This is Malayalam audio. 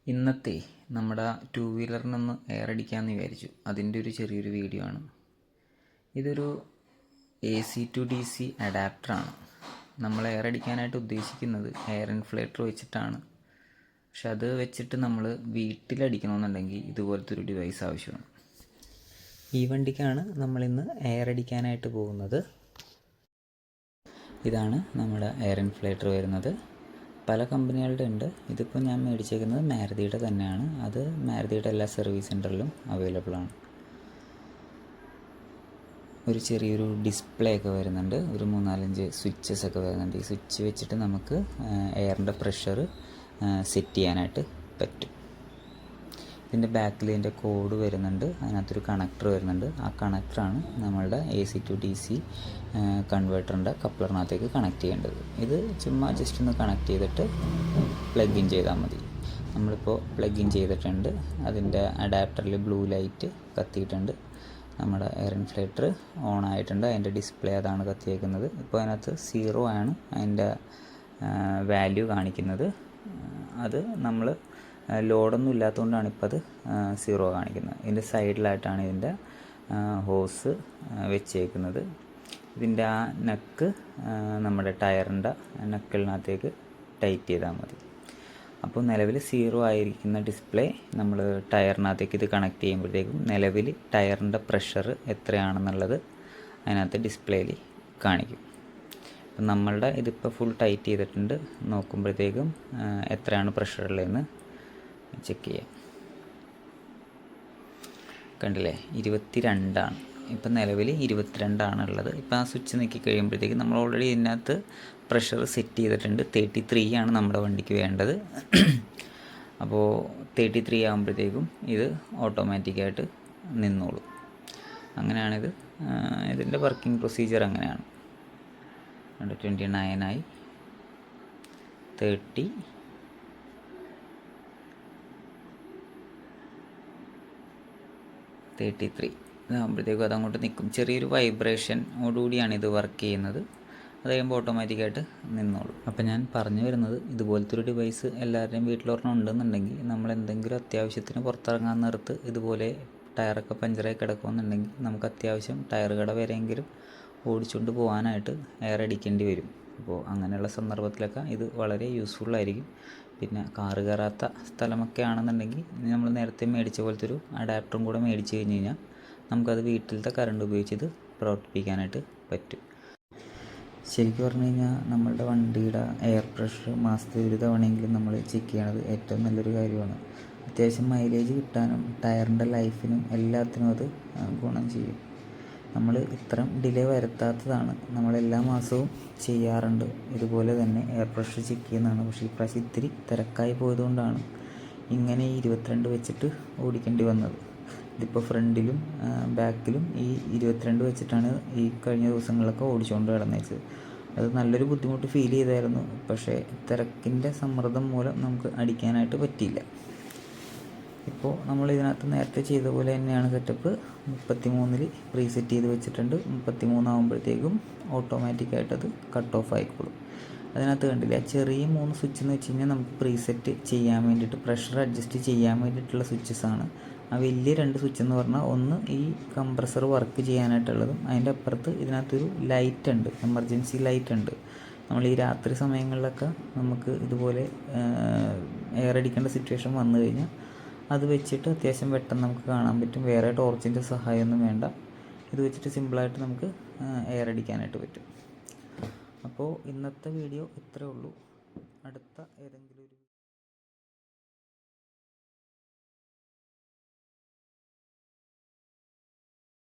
ഇന്നത്തെ നമ്മുടെ ടൂ വീലറിനൊന്ന് എയർ അടിക്കാമെന്ന് വിചാരിച്ചു. അതിൻ്റെ ഒരു ചെറിയൊരു വീഡിയോ ആണ്. ഇതൊരു AC/DC അഡാപ്റ്ററാണ്. നമ്മൾ എയർ അടിക്കാനായിട്ട് ഉദ്ദേശിക്കുന്നത് എയർ ഇൻഫ്ലേറ്റർ വെച്ചിട്ടാണ്. പക്ഷെ അത് വെച്ചിട്ട് നമ്മൾ വീട്ടിലടിക്കണമെന്നുണ്ടെങ്കിൽ ഇതുപോലത്തെ ഒരു ഡിവൈസ് ആവശ്യമാണ്. ഈ വണ്ടിക്കാണ് നമ്മളിന്ന് എയർ അടിക്കാനായിട്ട് പോകുന്നത്. ഇതാണ് നമ്മുടെ എയർ ഇൻഫ്ലേറ്റർ വരുന്നത്. പല കമ്പനികളുടെ ഉണ്ട്. ഇതിപ്പോൾ ഞാൻ മേടിച്ചേക്കുന്നത് മാരുതിയുടെ തന്നെയാണ്. അത് മാരുതിയുടെ എല്ലാ സർവീസ് സെൻ്ററിലും അവൈലബിൾ ആണ്. ഒരു ചെറിയൊരു ഡിസ്പ്ലേ ഒക്കെ വരുന്നുണ്ട്. ഒരു 3-4 സ്വിച്ചസ് ഒക്കെ വരുന്നുണ്ട്. ഈ സ്വിച്ച് വെച്ചിട്ട് നമുക്ക് എയറിൻ്റെ പ്രഷർ സെറ്റ് ചെയ്യാനായിട്ട് പറ്റും. ഇതിൻ്റെ ബാക്കിൽ ഇതിൻ്റെ കോഡ് വരുന്നുണ്ട്. അതിനകത്തൊരു കണക്ടർ വരുന്നുണ്ട്. ആ കണക്ടറാണ് നമ്മളുടെ AC/DC കൺവേർട്ടറിൻ്റെ കപ്ലറിനകത്തേക്ക് കണക്ട് ചെയ്യേണ്ടത്. ഇത് ചുമ്മാ ജസ്റ്റ് ഒന്ന് കണക്ട് ചെയ്തിട്ട് പ്ലഗ് ഇൻ ചെയ്താൽ മതി. നമ്മളിപ്പോൾ പ്ലഗ് ഇൻ ചെയ്തിട്ടുണ്ട്. അതിൻ്റെ അഡാപ്റ്ററിൽ ബ്ലൂ ലൈറ്റ് കത്തിയിട്ടുണ്ട്. നമ്മുടെ എയർ ഇൻഫ്ലേറ്റർ ഓൺ ആയിട്ടുണ്ട്. അതിൻ്റെ ഡിസ്പ്ലേ അതാണ് കത്തിയേക്കുന്നത്. ഇപ്പോൾ അതിനകത്ത് 0 ആണ് അതിൻ്റെ വാല്യൂ കാണിക്കുന്നത്. അത് നമ്മൾ ലോഡൊന്നും ഇല്ലാത്തതുകൊണ്ടാണ് ഇപ്പോൾ അത് 0 കാണിക്കുന്നത്. ഇതിൻ്റെ സൈഡിലായിട്ടാണ് ഇതിൻ്റെ ഹോസ് വെച്ചേക്കുന്നത്. ഇതിൻ്റെ ആ നെക്ക് നമ്മുടെ ടയറിൻ്റെ നെക്കിളിനകത്തേക്ക് ടൈറ്റ് ചെയ്താൽ മതി. അപ്പോൾ നിലവിൽ 0 ആയിരിക്കുന്ന ഡിസ്പ്ലേ നമ്മൾ ടയറിനകത്തേക്ക് ഇത് കണക്ട് ചെയ്യുമ്പോഴത്തേക്കും നിലവിൽ ടയറിൻ്റെ പ്രഷർ എത്രയാണെന്നുള്ളത് അതിനകത്ത് ഡിസ്പ്ലേയിൽ കാണിക്കും. അപ്പം നമ്മളുടെ ഇതിപ്പോൾ ഫുൾ ടൈറ്റ് ചെയ്തിട്ടുണ്ട്. നോക്കുമ്പോഴത്തേക്കും എത്രയാണ് പ്രഷർ ഉള്ളതെന്ന് ചെക്ക് ചെയ്യാം. കണ്ടില്ലേ, 22 ആണ്. ഇപ്പം നിലവിൽ 22 ആണുള്ളത്. ഇപ്പം ആ സ്വിച്ച് നീക്കി കഴിയുമ്പോഴത്തേക്കും നമ്മൾ ഓൾറെഡി ഇതിനകത്ത് പ്രഷർ സെറ്റ് ചെയ്തിട്ടുണ്ട്. 33 ആണ് നമ്മുടെ വണ്ടിക്ക് വേണ്ടത്. അപ്പോൾ 33 ആകുമ്പോഴത്തേക്കും ഇത് ഓട്ടോമാറ്റിക്കായിട്ട് നിന്നോളും. അങ്ങനെയാണിത്. ഇതിൻ്റെ വർക്കിംഗ് പ്രൊസീജിയർ അങ്ങനെയാണ്. 29 ആയി, 30, 33 ഇതാകുമ്പോഴത്തേക്കും അതങ്ങോട്ട് നിൽക്കും. ചെറിയൊരു വൈബ്രേഷനോടുകൂടിയാണ് ഇത് വർക്ക് ചെയ്യുന്നത്. അത് കഴിയുമ്പോൾ ഓട്ടോമാറ്റിക്കായിട്ട് നിന്നോളും. അപ്പം ഞാൻ പറഞ്ഞു വരുന്നത്, ഇതുപോലത്തെ ഒരു ഡിവൈസ് എല്ലാവരുടെയും വീട്ടിലൊരെണ്ണം ഉണ്ടെന്നുണ്ടെങ്കിൽ നമ്മൾ എന്തെങ്കിലും അത്യാവശ്യത്തിന് പുറത്തിറങ്ങാൻ നേരത്ത് ഇതുപോലെ ടയറൊക്കെ പഞ്ചറായി കിടക്കുമെന്നുണ്ടെങ്കിൽ നമുക്ക് അത്യാവശ്യം ടയർ കട വരെയെങ്കിലും ഓടിച്ചുകൊണ്ട് പോകാനായിട്ട് എയർ അടിക്കേണ്ടി വരും. അപ്പോൾ അങ്ങനെയുള്ള സന്ദർഭത്തിലൊക്കെ ഇത് വളരെ യൂസ്ഫുള്ളായിരിക്കും. പിന്നെ കാറ് കയറാത്ത സ്ഥലമൊക്കെ ആണെന്നുണ്ടെങ്കിൽ നമ്മൾ നേരത്തെ മേടിച്ച പോലത്തെ ഒരു അഡാപ്റ്ററും കൂടെ മേടിച്ച് കഴിഞ്ഞ് കഴിഞ്ഞാൽ നമുക്കത് വീട്ടിലത്തെ കറണ്ട് ഉപയോഗിച്ച് ഇത് പ്രവർത്തിപ്പിക്കാനായിട്ട് പറ്റും. ശരിക്കും പറഞ്ഞു കഴിഞ്ഞാൽ നമ്മളുടെ വണ്ടിയുടെ എയർ പ്രഷർ മാസത്തിൽ ഒരു തവണയെങ്കിലും നമ്മൾ ചെക്ക് ചെയ്യണത് ഏറ്റവും നല്ലൊരു കാര്യമാണ്. അത്യാവശ്യം മൈലേജ് കിട്ടാനും ടയറിൻ്റെ ലൈഫിനും എല്ലാത്തിനും അത് ഗുണം ചെയ്യും. നമ്മൾ ഇത്രയും ഡിലേ വരുത്താത്തതാണ്. നമ്മളെല്ലാ മാസവും ചെയ്യാറുണ്ട് ഇതുപോലെ തന്നെ എയർ പ്രഷർ ചെക്ക് ചെയ്യുന്നതാണ്. പക്ഷേ ഈ പ്രാവശ്യം ഇത്തിരി തിരക്കായി പോയതുകൊണ്ടാണ് ഇങ്ങനെ 22 വെച്ചിട്ട് ഓടിക്കേണ്ടി വന്നത്. ഇതിപ്പോൾ ഫ്രണ്ടിലും ബാക്കിലും ഈ 22 വെച്ചിട്ടാണ് ഈ കഴിഞ്ഞ ദിവസങ്ങളിലൊക്കെ ഓടിച്ചുകൊണ്ട് കിടന്നേച്ചത്. അത് നല്ലൊരു ബുദ്ധിമുട്ട് ഫീൽ ചെയ്തായിരുന്നു. പക്ഷേ തിരക്കിൻ്റെ സമ്മർദ്ദം മൂലം നമുക്ക് അടിക്കാനായിട്ട് പറ്റിയില്ല. ഇപ്പോൾ നമ്മൾ ഇതിനകത്ത് നേരത്തെ ചെയ്ത പോലെ തന്നെയാണ് സെറ്റപ്പ്. 33 പ്രീസെറ്റ് ചെയ്ത് വെച്ചിട്ടുണ്ട്. 33 ആകുമ്പോഴത്തേക്കും ഓട്ടോമാറ്റിക്കായിട്ടത് കട്ട് ഓഫ് ആയിക്കോളും. അതിനകത്ത് കണ്ടില്ല, ചെറിയ 3 സ്വിച്ച് എന്ന് വെച്ച് കഴിഞ്ഞാൽ നമുക്ക് പ്രീസെറ്റ് ചെയ്യാൻ വേണ്ടിയിട്ട് പ്രഷർ അഡ്ജസ്റ്റ് ചെയ്യാൻ വേണ്ടിയിട്ടുള്ള സ്വിച്ചസാണ്. ആ വലിയ 2 സ്വിച്ച് എന്ന് പറഞ്ഞാൽ ഒന്ന് ഈ കംപ്രസർ വർക്ക് ചെയ്യാനായിട്ടുള്ളതും അതിൻ്റെ അപ്പുറത്ത് ഇതിനകത്തൊരു ലൈറ്റ് ഉണ്ട്, എമർജൻസി ലൈറ്റ് ഉണ്ട്. നമ്മൾ ഈ രാത്രി സമയങ്ങളിലൊക്കെ നമുക്ക് ഇതുപോലെ എയർ അടിക്കേണ്ട സിറ്റുവേഷൻ വന്നു കഴിഞ്ഞാൽ അത് വെച്ചിട്ട് അത്യാവശ്യം പെട്ടെന്ന് നമുക്ക് കാണാൻ പറ്റും. വേറെ ടോർച്ചിൻ്റെ സഹായമൊന്നും വേണ്ട. ഇത് വെച്ചിട്ട് സിമ്പിളായിട്ട് നമുക്ക് എയർ അടിക്കാനായിട്ട് പറ്റും. അപ്പോൾ ഇന്നത്തെ വീഡിയോ ഇത്രയേ ഉള്ളൂ. അടുത്ത ഏതെങ്കിലും ഒരു